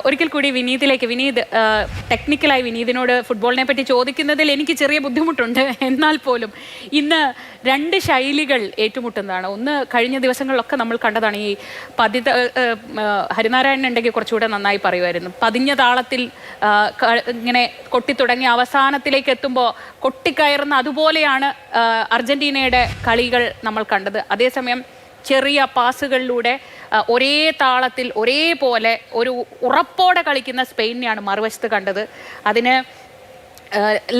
ഒരിക്കൽ കൂടി വിനീത് ടെക്നിക്കലായി വിനീതിനോട് ഫുട്ബോളിനെ പറ്റി ചോദിക്കുന്നതിൽ എനിക്ക് ചെറിയ ബുദ്ധിമുട്ടുണ്ട്. എന്നാൽ പോലും ഇന്ന് രണ്ട് ശൈലികൾ ഏറ്റുമുട്ടുന്നതാണ്. ഒന്ന് കഴിഞ്ഞ ദിവസങ്ങളിലൊക്കെ നമ്മൾ കണ്ടതാണ്. ഈ ഹരിനാരായണൻ ഉണ്ടെങ്കിൽ കുറച്ചുകൂടെ നന്നായി പറയുമായിരുന്നു. പതിഞ്ഞ താളത്തിൽ ഇങ്ങനെ കൊട്ടിത്തുടങ്ങി അവസാനത്തിലേക്ക് എത്തുമ്പോൾ കൊട്ടിക്കയറുന്ന അതുപോലെയാണ് അർജന്റീനയുടെ കളികൾ നമ്മൾ കണ്ടത്. അതേസമയം ചെറിയ പാസുകളിലൂടെ ഒരേ താളത്തിൽ ഒരേപോലെ ഒരു ഉറപ്പോടെ കളിക്കുന്ന സ്പെയിനെയാണ് മറുവശത്ത് കണ്ടത്. അതിന്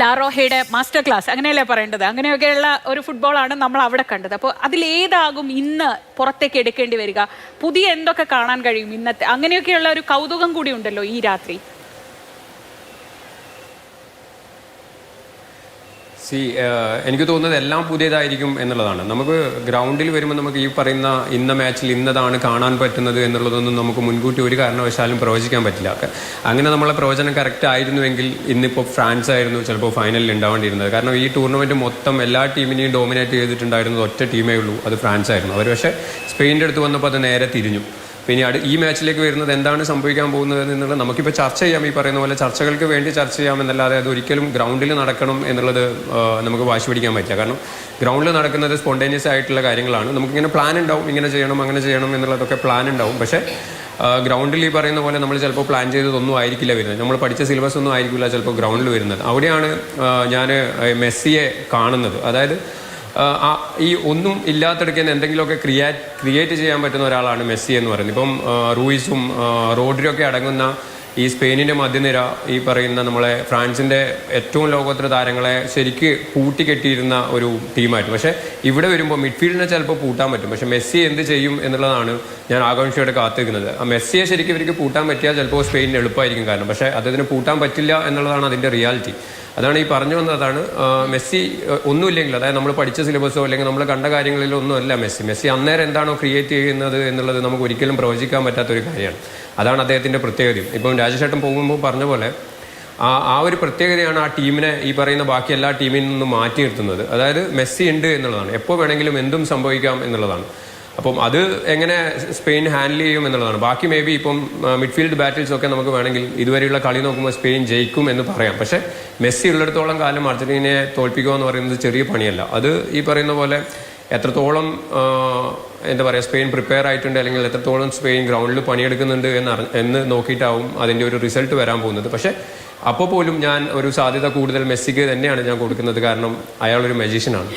ലാറോഹയുടെ മാസ്റ്റർ ക്ലാസ് അങ്ങനെയല്ലേ പറയേണ്ടത്, അങ്ങനെയൊക്കെയുള്ള ഒരു ഫുട്ബോളാണ് നമ്മൾ അവിടെ കണ്ടത്. അപ്പോൾ അതിലേതാകും ഇന്ന് പുറത്തേക്ക് എടുക്കേണ്ടി വരിക? പുതിയ എന്തൊക്കെ കാണാൻ കഴിയും ഇന്നത്തെ? അങ്ങനെയൊക്കെയുള്ള ഒരു കൗതുകം കൂടി ഉണ്ടല്ലോ ഈ രാത്രി. എനിക്ക് തോന്നുന്നത് എല്ലാം പുതിയതായിരിക്കും എന്നുള്ളതാണ്. നമുക്ക് ഗ്രൗണ്ടിൽ വരുമ്പോൾ നമുക്ക് ഈ പറയുന്ന ഇന്ന മാച്ചിൽ ഇന്നതാണ് കാണാൻ പറ്റുന്നത് എന്നുള്ളതൊന്നും നമുക്ക് മുൻകൂട്ടി ഒരു കാരണവശാലും പ്രവചിക്കാൻ പറ്റില്ല. അങ്ങനെ നമ്മളെ പ്രവചനം കറക്റ്റ് ആയിരുന്നുവെങ്കിൽ ഇന്നിപ്പോൾ ഫ്രാൻസ് ആയിരുന്നു ചിലപ്പോൾ ഫൈനലിൽ ഉണ്ടാവേണ്ടിയിരുന്നത്. കാരണം ഈ ടൂർണമെൻറ്റ് മൊത്തം എല്ലാ ടീമിനെയും ഡോമിനേറ്റ് ചെയ്തിട്ടുണ്ടായിരുന്നത് ഒറ്റ ടീമേ ഉള്ളൂ, അത് ഫ്രാൻസ് ആയിരുന്നു. അവർ പക്ഷേ സ്പെയിൻ്റെ അടുത്ത് വന്നപ്പോൾ അത് നേരെ തിരിഞ്ഞു. പിന്നെ ഈ മാച്ചിലേക്ക് വരുന്നത് എന്താണ് സംഭവിക്കാൻ പോകുന്നത് എന്നുള്ളത് നമുക്കിപ്പോൾ ചർച്ച ചെയ്യാം. ഈ പറയുന്ന പോലെ ചർച്ചകൾക്ക് വേണ്ടി ചർച്ച ചെയ്യാമെന്നല്ലാതെ അത് ഒരിക്കലും ഗ്രൗണ്ടിൽ നടക്കണം എന്നുള്ളത് നമുക്ക് വാശി പിടിക്കാൻ പറ്റില്ല. കാരണം ഗ്രൗണ്ടിൽ നടക്കുന്നത് സ്പോണ്ടേനിയസ് ആയിട്ടുള്ള കാര്യങ്ങളാണ്. നമുക്കിങ്ങനെ പ്ലാൻ ഉണ്ടാവും, ഇങ്ങനെ ചെയ്യണം അങ്ങനെ ചെയ്യണം എന്നുള്ളതൊക്കെ പ്ലാൻ ഉണ്ടാവും. പക്ഷേ ഗ്രൗണ്ടിൽ ഈ പറയുന്ന പോലെ നമ്മൾ ചിലപ്പോൾ പ്ലാൻ ചെയ്തതൊന്നും ആയിരിക്കില്ല വരുന്നത്, നമ്മൾ പഠിച്ച സിലബസ് ഒന്നും ആയിരിക്കില്ല ചിലപ്പോൾ ഗ്രൗണ്ടിൽ വരുന്നത്. അവിടെയാണ് ഞാൻ മെസ്സിയെ കാണുന്നത്. അതായത് ഈ ഒന്നും ഇല്ലാത്തടയ്ക്ക് എന്തെങ്കിലുമൊക്കെ ക്രിയേറ്റ് ചെയ്യാൻ പറ്റുന്ന ഒരാളാണ് മെസ്സി എന്ന് പറയുന്നത്. ഇപ്പം റൂയിസും റോഡ്രിയൊക്കെ അടങ്ങുന്ന ഈ സ്പെയിനിൻ്റെ മധ്യനിര ഈ പറയുന്ന നമ്മളെ ഫ്രാൻസിൻ്റെ ഏറ്റവും ലോകോത്തര താരങ്ങളെ ശരിക്ക് പൂട്ടിക്കെട്ടിയിരുന്ന ഒരു ടീമായിട്ട്. പക്ഷേ ഇവിടെ വരുമ്പോൾ മിഡ്ഫീൽഡിനെ ചിലപ്പോൾ പൂട്ടാൻ പറ്റും. പക്ഷേ മെസ്സി എന്ത് ചെയ്യും എന്നുള്ളതാണ് ഞാൻ ആകാംക്ഷയോടെ കാത്തിരിക്കുന്നത്. ആ മെസ്സിയെ ശരിക്കും ഇവർക്ക് പൂട്ടാൻ പറ്റിയാൽ ചിലപ്പോൾ സ്പെയിനിന് എളുപ്പമായിരിക്കും കാരണം. പക്ഷേ അതിന് പൂട്ടാൻ പറ്റില്ല എന്നുള്ളതാണ് അതിൻ്റെ റിയാലിറ്റി. അതാണ് ഈ പറഞ്ഞു വന്നതാണ്. മെസ്സി ഒന്നുമില്ലെങ്കിൽ, അതായത് നമ്മൾ പഠിച്ച സിലബസോ അല്ലെങ്കിൽ നമ്മൾ കണ്ട കാര്യങ്ങളിലോ ഒന്നുമല്ല മെസ്സി അന്നേരം എന്താണോ ക്രിയേറ്റ് ചെയ്യുന്നത് എന്നുള്ളത് നമുക്ക് ഒരിക്കലും പ്രവചിക്കാൻ പറ്റാത്തൊരു കാര്യമാണ്. അതാണ് അദ്ദേഹത്തിൻ്റെ പ്രത്യേകതയും. ഇപ്പം രാജേഷേട്ടൻ പോകുമ്പോൾ പറഞ്ഞ പോലെ ആ ഒരു പ്രത്യേകതയാണ് ആ ടീമിനെ ഈ പറയുന്ന ബാക്കി എല്ലാ ടീമിൽ നിന്നും മാറ്റി നിർത്തുന്നത്. അതായത് മെസ്സി ഉണ്ട് എന്നുള്ളതാണ്, എപ്പോൾ വേണമെങ്കിലും എന്തും സംഭവിക്കാം എന്നുള്ളതാണ്. അപ്പം അത് എങ്ങനെ സ്പെയിൻ ഹാൻഡിൽ ചെയ്യും എന്നുള്ളതാണ്. ബാക്കി മേ ബി ഇപ്പം മിഡ്ഫീൽഡ് ബാറ്റിൽസൊക്കെ നമുക്ക് വേണമെങ്കിൽ ഇതുവരെയുള്ള കളി നോക്കുമ്പോൾ സ്പെയിൻ ജയിക്കും എന്ന് പറയാം. പക്ഷേ മെസ്സി ഉള്ളിടത്തോളം കാലം അർജന്റീനയെ തോൽപ്പിക്കുക എന്ന് പറയുന്നത് ചെറിയ പണിയല്ല. അത് ഈ പറയുന്ന പോലെ എത്രത്തോളം എന്താ പറയുക സ്പെയിൻ പ്രിപ്പയർ ആയിട്ടുണ്ട് അല്ലെങ്കിൽ എത്രത്തോളം സ്പെയിൻ ഗ്രൗണ്ടിൽ പണിയെടുക്കുന്നുണ്ട് എന്ന് നോക്കിയിട്ടാവും അതിൻ്റെ ഒരു റിസൾട്ട് വരാൻ പോകുന്നത്. പക്ഷേ അപ്പോൾ പോലും ഞാൻ ഒരു സാധ്യത കൂടുതൽ മെസ്സിക്ക് തന്നെയാണ് ഞാൻ കൊടുക്കുന്നത്. കാരണം അയാളൊരു മജീഷ്യനാണ്.